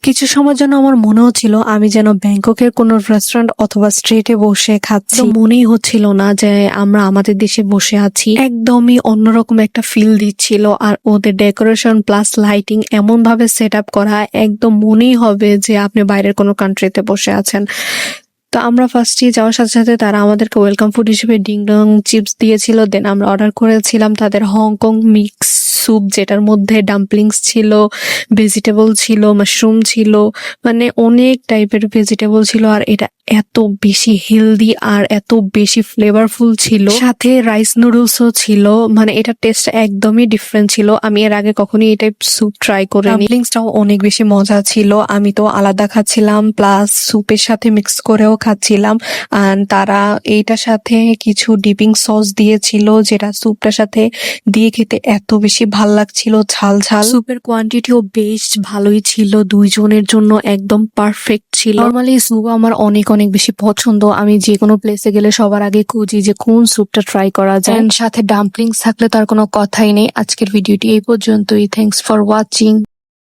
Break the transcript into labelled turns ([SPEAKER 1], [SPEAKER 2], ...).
[SPEAKER 1] কিছু সময়ের জন্য আমার মনে হচ্ছিল আমি যেন ব্যাংককের কোনো রেস্টুরেন্ট অথবা স্ট্রিটে বসে খাচ্ছি। মনেই হচ্ছিল না যে আমরা আমাদের দেশে বসে আছি। একদমই অন্যরকম একটা ফিল দিচ্ছিল, আর ওদের ডেকোরেশন প্লাস লাইটিং এমন ভাবে সেট আপ করা, একদম মনেই হবে যে আপনি বাইরের কোনো কান্ট্রিতে বসে আছেন। তো আমরা ফার্স্টে যাওয়ার সাথে সাথে তারা আমাদেরকে ওয়েলকাম ফুড হিসেবে ডিং ডং চিপস দিয়েছিল। দেন আমরা অর্ডার করেছিলাম তাদের হংকং মিক্স স্যুপ, যেটার মধ্যে ডাম্পলিংস ছিল, ভেজিটেবল ছিল, মাশরুম ছিল, মানে অনেক টাইপের ভেজিটেবল ছিল। আর এটা এত বেশি হেলদি আর এত বেশি ফ্লেভারফুল ছিল, সাথে রাইস নুডলসও ছিল। মানে এটা টেস্ট একদমই ডিফারেন্ট ছিল। আমি এর আগে কখনোই এই টাইপ স্যুপ ট্রাই করিনি। ডাম্পলিংসটাও অনেক বেশি মজা ছিল। আমি তো আলাদা খাচ্ছিলাম, প্লাস স্যুপের সাথে মিক্স করেও খাচ্ছিলাম। আর তারা এইটার সাথে কিছু ডিপিং সস দিয়েছিল, যেটা স্যুপটার সাথে দিয়ে খেতে এত বেশি ভাল লাগছিল, ঝাল ঝাল। স্যুপের কোয়ান্টিটিও বেশ ভালোই ছিল, দুইজনের জন্য একদম পারফেক্ট ছিল। নর্মালি স্যুপ আমার অনেক অনেক বেশি পছন্দ। আমি যে কোনো প্লেসে গেলে সবার আগে খুঁজি যে কোন স্যুপটা ট্রাই করা যায়। সাথে ডাম্পলিংস থাকলে তার কোনো কথাই নেই। আজকের ভিডিওটি এই পর্যন্তই। Thanks for watching.